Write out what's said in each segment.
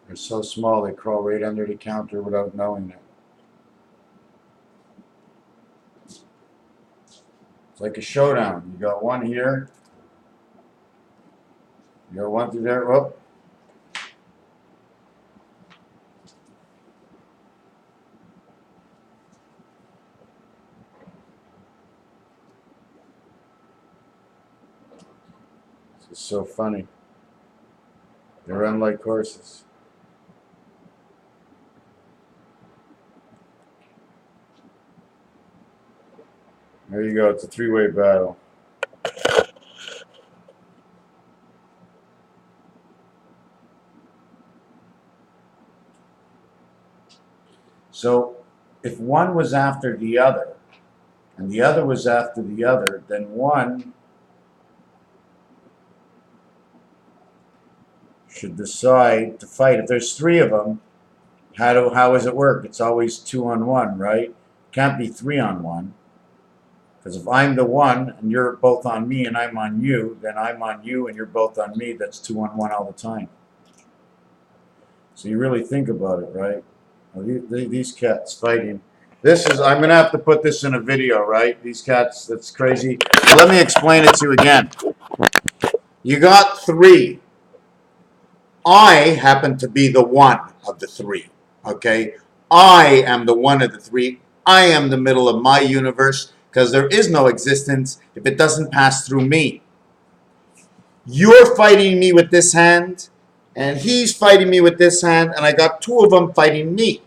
They're so small they crawl right under the counter without knowing it. It's like a showdown. You got one here. You got one through there. Whoop. This is so funny. They run like horses. There you go. It's a three-way battle. So if one was after the other and the other was after the other, then one should decide to fight. If there's three of them, how does it work? It's always 2-on-1, right? Can't be 3-on-1. Because if I'm the one and you're both on me and I'm on you, then I'm on you and you're both on me. That's 2-on-1 all the time. So you really think about it, right? Well, these cats fighting. I'm going to have to put this in a video, right? These cats, that's crazy. But let me explain it to you again. You got three. I happen to be the one of the three, okay? I am the one of the three. I am the middle of my universe because there is no existence if it doesn't pass through me. You're fighting me with this hand, and he's fighting me with this hand, and I got two of them fighting me.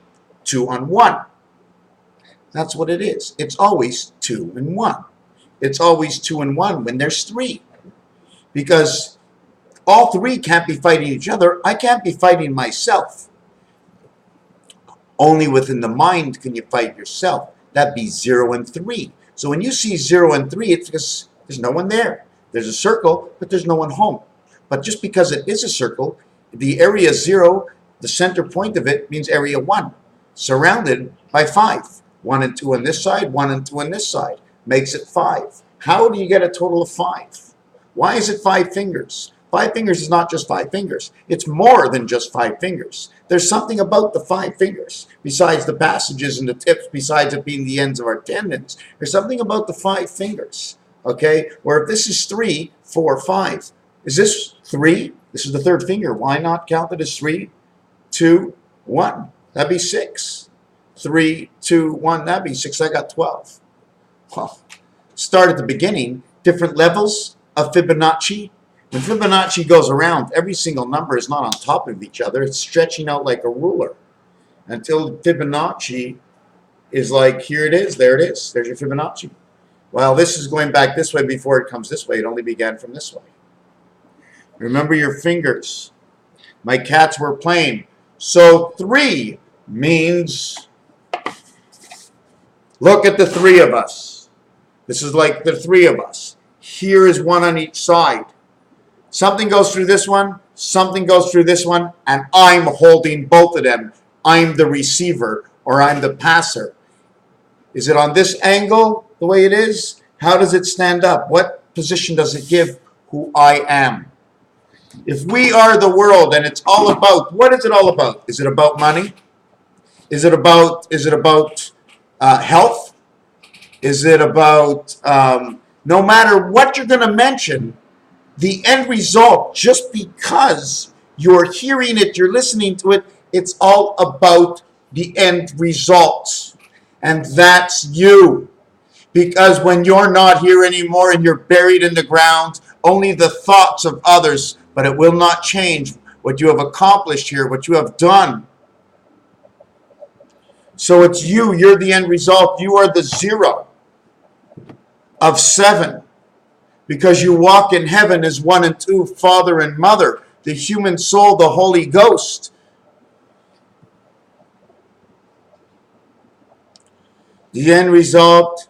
2-on-1. That's what it is. It's always 2-and-1. It's always 2-and-1 when there's three. Because all three can't be fighting each other. I can't be fighting myself. Only within the mind can you fight yourself. That'd be 0 and 3. So when you see 0 and 3, it's because there's no one there. There's a circle, but there's no one home. But just because it is a circle, the area 0, the center point of it, means area 1, surrounded by 5. 1 and 2 on this side, 1 and 2 on this side. Makes it 5. How do you get a total of 5? Why is it 5 fingers? 5 fingers is not just 5 fingers. It's more than just 5 fingers. There's something about the 5 fingers, besides the passages and the tips, besides it being the ends of our tendons. There's something about the 5 fingers, okay? Where if this is 3, 4, 5. Is this 3? This is the third finger. Why not count it as 3, 2, 1? That'd be 6. 3, 2, 1. That'd be 6. I got 12. Well, start at the beginning. Different levels of Fibonacci. When Fibonacci goes around, every single number is not on top of each other. It's stretching out like a ruler until Fibonacci is like, here it is, there it is. There's your Fibonacci. Well, this is going back this way before it comes this way. It only began from this way. Remember your fingers. My cats were playing. So 3 means, look at the 3 of us. This is like the 3 of us. Here is 1 on each side. Something goes through this one, something goes through this one, and I'm holding both of them. I'm the receiver, or I'm the passer. Is it on this angle, the way it is? How does it stand up? What position does it give who I am? If we are the world and it's all about, what is it all about? Is it about money? Is it about health? Is it about, no matter what you're going to mention, the end result, just because you're hearing it, you're listening to it, it's all about the end results. And that's you. Because when you're not here anymore and you're buried in the ground, only the thoughts of others, but it will not change what you have accomplished here, what you have done. So it's you. You're the end result. You are the 0 of 7. Because you walk in heaven as 1 and 2, Father and Mother, the human soul, the Holy Ghost. The end result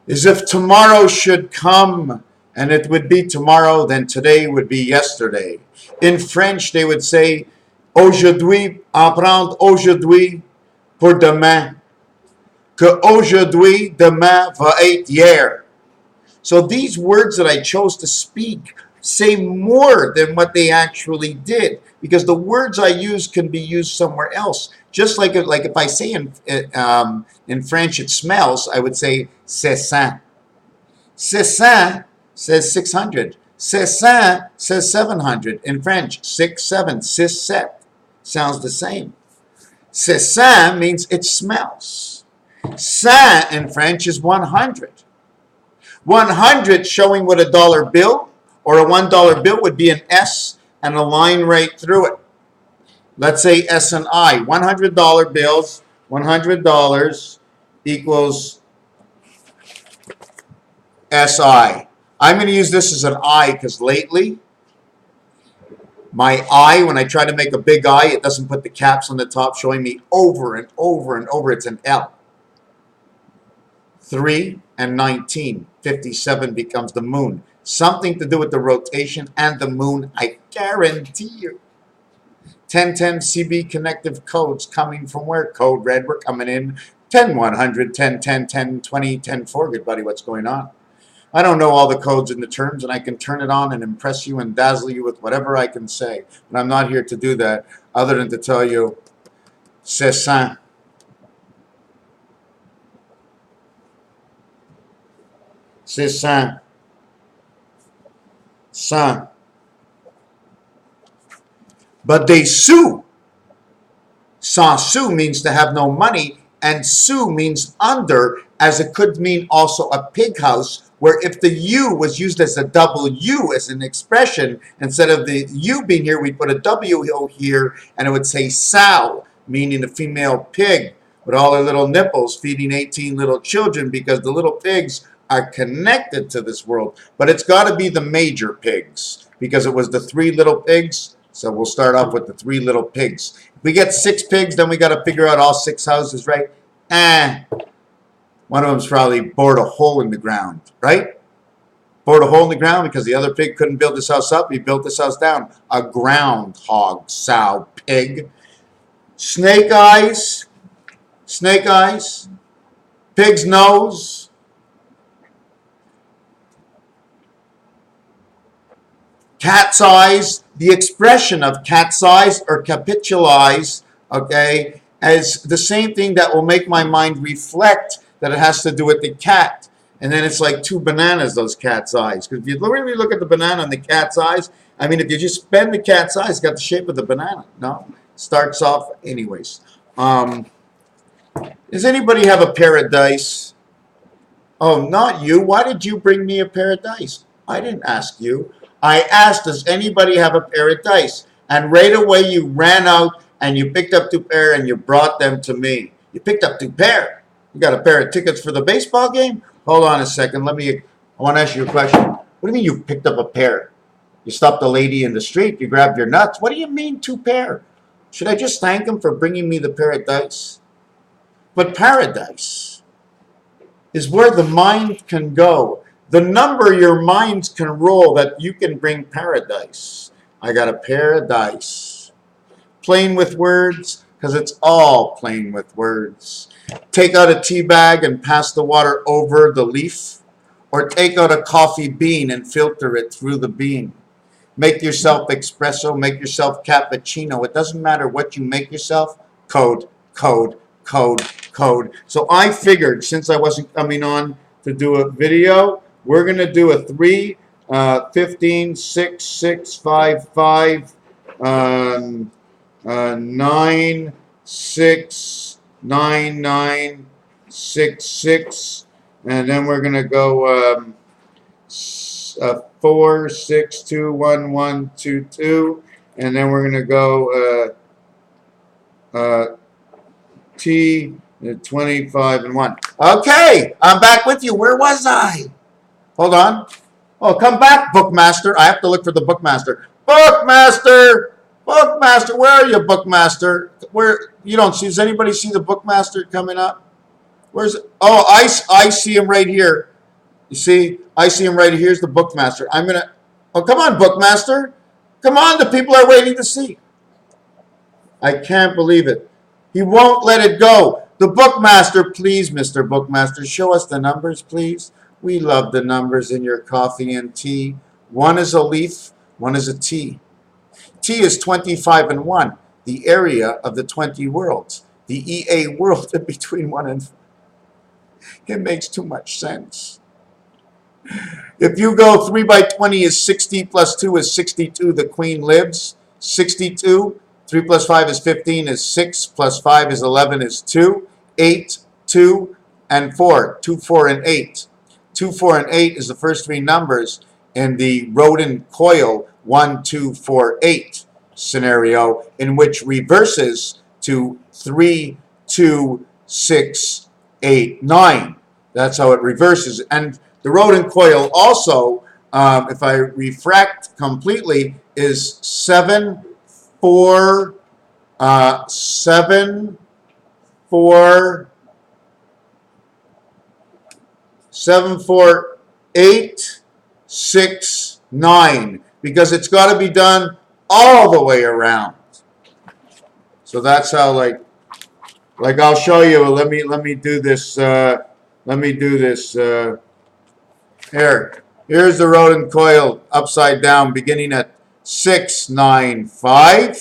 is if tomorrow should come, and it would be tomorrow, then today would be yesterday. In French, they would say, aujourd'hui, apprendre aujourd'hui pour demain. Que aujourd'hui, demain va être hier. So these words that I chose to speak say more than what they actually did, because the words I use can be used somewhere else. Just like if I say in French it smells, I would say c'est sent. C'est sent says 600. C'est sent says 700. In French, 6, 7, 6, 7 sounds the same. C'est sent means it smells. Cent in French is 100. 100 showing what a dollar bill or a $1 bill would be an S and a line right through it. Let's say S and I. $100 bills, $100 equals SI. I'm going to use this as an I because lately my I, when I try to make a big I, it doesn't put the caps on the top showing me over and over and over. It's an L. 3 and 19. 57 becomes the moon. Something to do with the rotation and the moon, I guarantee you. 1010 CB connective codes coming from where? Code red, we're coming in. 10 100, 10 10, 10 20, 10 4. Good buddy, what's going on? I don't know all the codes and the terms, and I can turn it on and impress you and dazzle you with whatever I can say. But I'm not here to do that, other than to tell you, c'est ça. C'est ça. Ça. But they sue. Sans sue means to have no money, and sue means under, as it could mean also a pig house, where if the U was used as a W as an expression, instead of the U being here, we'd put a W here, and it would say sow, meaning a female pig, with all her little nipples feeding 18 little children, because the little pigs are connected to this world. But it's got to be the major pigs, because it was the 3 little pigs. So we'll start off with the 3 little pigs. If we get 6 pigs, then we got to figure out all 6 houses, right? One of them's probably bored a hole in the ground, right? Bored a hole in the ground because the other pig couldn't build this house up. He built this house down. A groundhog, sow, pig. Snake eyes. Snake eyes. Pig's nose. Cat's eyes. The expression of cat's eyes or capitulize, okay, as the same thing that will make my mind reflect that it has to do with the cat. And then it's like 2 bananas, those cat's eyes. Because if you really look at the banana and the cat's eyes, I mean, if you just bend the cat's eyes, it's got the shape of the banana. No? Starts off anyways. Does anybody have a pair of dice? Oh, not you. Why did you bring me a pair of dice? I didn't ask you. I asked, does anybody have a pair of dice? And right away you ran out and you picked up 2 pair and you brought them to me. You picked up 2 pair. You got a pair of tickets for the baseball game? Hold on a second. I want to ask you a question. What do you mean you picked up a pair? You stopped a lady in the street. You grabbed your nuts. What do you mean 2 pair? Should I just thank him for bringing me the pair of dice? But paradise is where the mind can go. The number your minds can roll that you can bring paradise. I got a pair of dice. Playing with words, because it's all playing with words. Take out a tea bag and pass the water over the leaf, or take out a coffee bean and filter it through the bean. Make yourself espresso, make yourself cappuccino. It doesn't matter what you make yourself. Code, code, code, code. So I figured, since I wasn't coming on to do a video, we're going to do a 3, 15, 6, 6, 5, 5, 9, 6, 9, 9, 6, 6, and then we're going to go 4, 6, 2, 1, 1, 2, 2, and then we're going to go T, 25, and 1. Okay, I'm back with you. Where was I? Hold on. Oh, come back, Bookmaster. I have to look for the Bookmaster. Bookmaster! Bookmaster, where are you, Bookmaster? Where you don't see? Does anybody see the Bookmaster coming up? Where's it? Oh, I see him right here. You see, I see him right here. Here's the Bookmaster. I'm gonna. Oh, come on, Bookmaster. Come on, the people are waiting to see. I can't believe it. He won't let it go. The Bookmaster, please, Mr. Bookmaster, show us the numbers, please. We love the numbers in your coffee and tea. One is a leaf, one is a T. T is 25 and 1, the area of the 20 worlds. The EA world in between 1 and 4. It makes too much sense. If you go 3 by 20 is 60 plus 2 is 62, the queen lives. 62, 3 plus 5 is 15 is 6, plus 5 is 11 is 2, 8, 2, and 4. 2, 4, and 8. 2, 4, and 8 is the first three numbers in the rodent coil 1, 2, 4, 8 scenario, in which reverses to 3, 2, 6, 8, 9. That's how it reverses. And the rodent coil also, if I refract completely, is 7, 4, 7, 4, 7, 4, 8, 6, 9, because it's got to be done all the way around. So that's how, like I'll show you. Let me do this. Here's the rodent coil upside down, beginning at 6, 9, 5,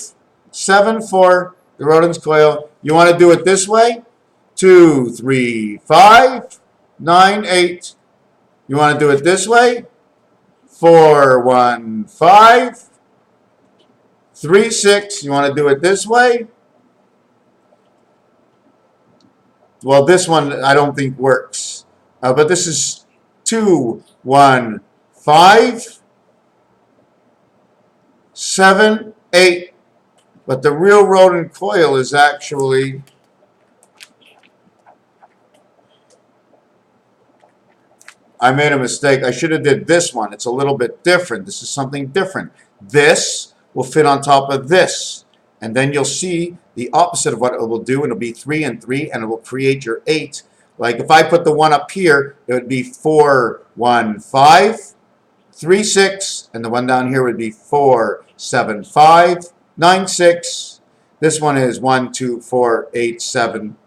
7, 4. The rodent's coil. You want to do it this way? 2, 3, 5, 9, 8. You want to do it this way? 4, 1, 5, 3, 6. You want to do it this way? Well, this one I don't think works. But this is 2, 1, 5, 7, 8. But the real rodent coil is actually I made a mistake. I should have did this one. It's a little bit different. This is something different. This will fit on top of this. And then you'll see the opposite of what it will do. It'll be 3 and 3, and it will create your 8. Like if I put the 1 up here, it would be 4, 1, 5, 3, 6. And the one down here would be 4, 7, 5, 9, 6. This one is 1, 2, 4, 8, 7.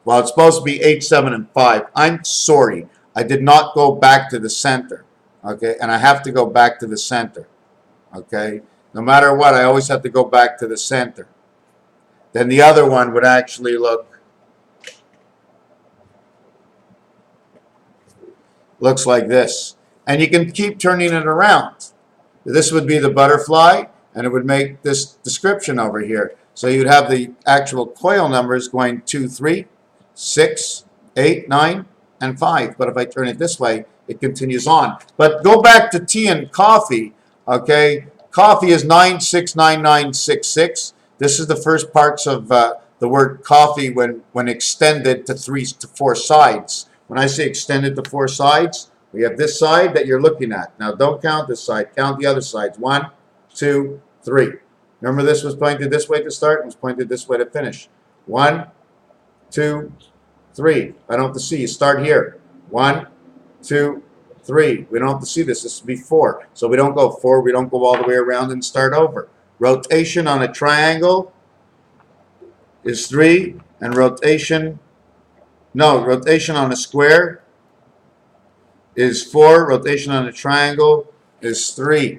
Well, it's supposed to be 8, 7, and 5. I'm sorry. I did not go back to the center. Okay, and I have to go back to the center. Okay, no matter what, I always have to go back to the center. Then the other one would actually looks like this. And you can keep turning it around. This would be the butterfly, and it would make this description over here. So you'd have the actual coil numbers going 2, 3, 6, 8, 9, and 5. But if I turn it this way, it continues on. But go back to tea and coffee. Okay, coffee is 969966. This is the first parts of the word coffee when extended to 3 to 4 sides. When I say extended to 4 sides, we have this side that you're looking at. Now don't count this side, count the other sides. 1, 2, 3. Remember, this was pointed this way to start, and was pointed this way to finish. 1, 2, 3. I don't have to see. You start here. 1, 2, 3. We don't have to see this. This would be 4. So we don't go 4. We don't go all the way around and start over. Rotation on a triangle is 3, and rotation on a square is 4. Rotation on a triangle is 3.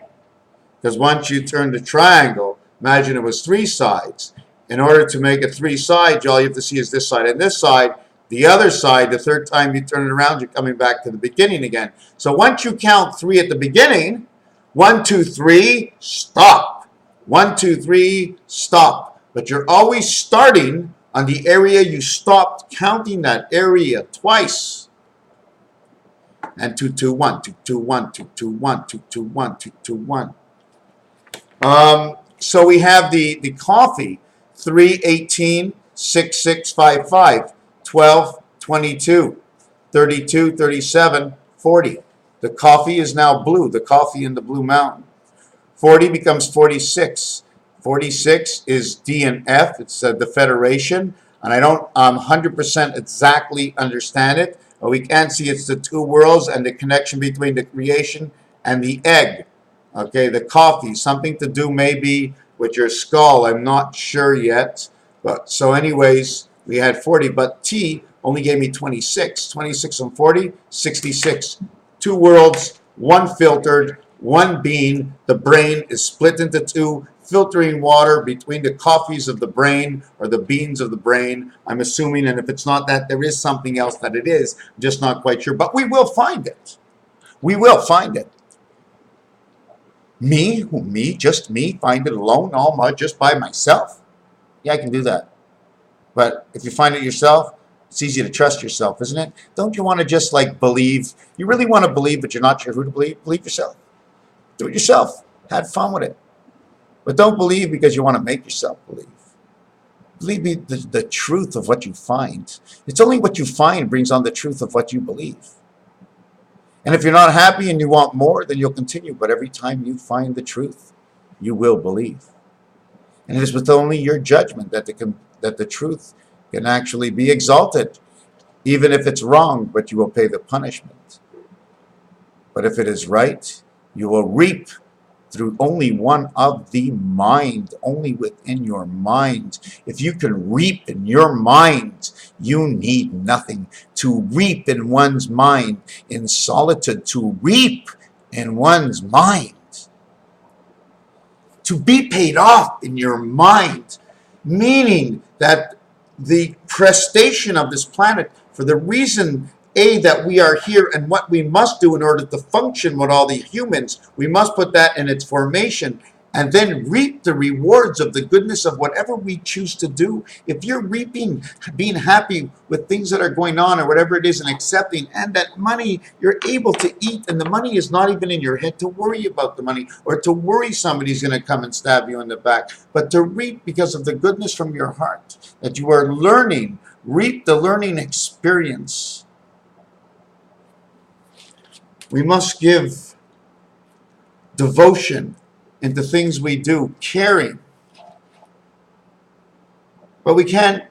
Because once you turn the triangle, imagine it was 3 sides. In order to make it 3 sides, all you have to see is this side and this side. The other side, the third time you turn it around, you're coming back to the beginning again. So once you count 3 at the beginning, 1, 2, 3, stop. 1, 2, 3, stop. But you're always starting on the area you stopped, counting that area twice. And 2, 2, 1, 2, 2, 1, 2, 2, 1, 2, 2, 1, 2, 2, 1. So we have the coffee, 3, 18, 6, 6, 5, 5, 12, 22, 32, 37, 40. The coffee is now blue, the coffee in the Blue Mountain. 40 becomes 46. 46 is D and F. It's the Federation. And I don't 100% exactly understand it. But we can see it's the 2 worlds and the connection between the creation and the egg. Okay, the coffee. Something to do maybe with your skull. I'm not sure yet. But so anyways, we had 40. But T only gave me 26. 26 and 40, 66. 2 worlds, 1 filtered, one being. The brain is split into two, filtering water between the coffees of the brain or the beans of the brain. I'm assuming, and if it's not that, there is something else that it is. I'm just not quite sure, but we will find it. We will find it. Just me, find it alone, just by myself. Yeah, I can do that. But if you find it yourself, it's easy to trust yourself, isn't it? Don't you want to just like believe? You really want to believe, but you're not sure who to believe? Believe yourself. Do it yourself. Have fun with it. But don't believe because you want to make yourself believe. Believe the truth of what you find. It's only what you find brings on the truth of what you believe. And if you're not happy and you want more, then you'll continue. But every time you find the truth, you will believe. And it is with only your judgment that the truth can actually be exalted, even if it's wrong, but you will pay the punishment. But if it is right, you will reap through only one of the mind, only within your mind. If you can reap in your mind, you need nothing. To reap in one's mind, in solitude, to reap in one's mind. To be paid off in your mind, meaning that the prestation of this planet, for the reason that we are here and what we must do in order to function with all the humans, we must put that in its formation and then reap the rewards of the goodness of whatever we choose to do. If you're reaping, being happy with things that are going on or whatever it is and accepting, and that money you're able to eat, and the money is not even in your head to worry about the money or to worry somebody's going to come and stab you in the back, but to reap because of the goodness from your heart that you are learning, reap the learning experience. We must give devotion into things we do, caring. But we can't,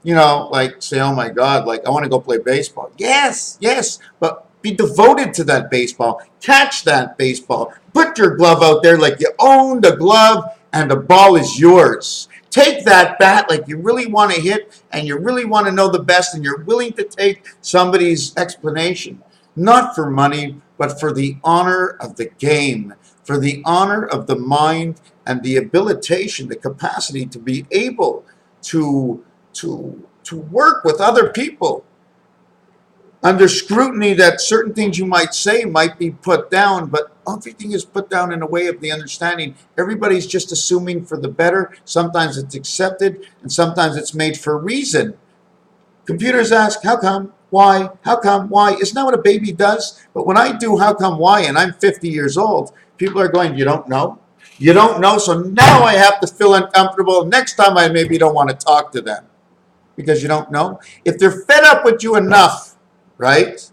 like say, oh my God, like I want to go play baseball. Yes, but be devoted to that baseball. Catch that baseball. Put your glove out there like you own the glove and the ball is yours. Take that bat like you really want to hit and you really want to know the best and you're willing to take somebody's explanation. Not for money, but for the honor of the game, for the honor of the mind and the habilitation, the capacity to be able to work with other people under scrutiny that certain things you might say might be put down, but everything is put down in a way of the understanding. Everybody's just assuming for the better. Sometimes it's accepted and sometimes it's made for a reason. Computers ask, how come? Why? How come? Why? Isn't that what a baby does? But when I do how come? Why? And I'm 50 years old, people are going, you don't know? You don't know, so now I have to feel uncomfortable. Next time I maybe don't want to talk to them because you don't know. If they're fed up with you enough, right?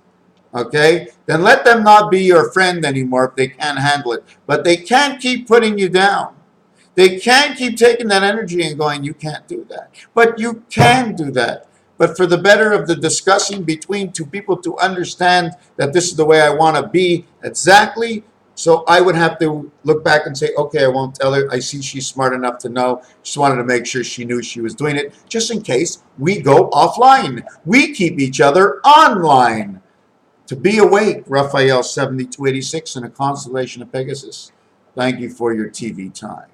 Okay, then let them not be your friend anymore if they can't handle it. But they can't keep putting you down. They can't keep taking that energy and going, you can't do that. But you can do that. But for the better of the discussing between two people to understand that this is the way I want to be exactly. So I would have to look back and say, okay, I won't tell her. I see she's smart enough to know. Just wanted to make sure she knew she was doing it, just in case we go offline. We keep each other online. To be awake, Raphael 7286 in a constellation of Pegasus. Thank you for your TV time.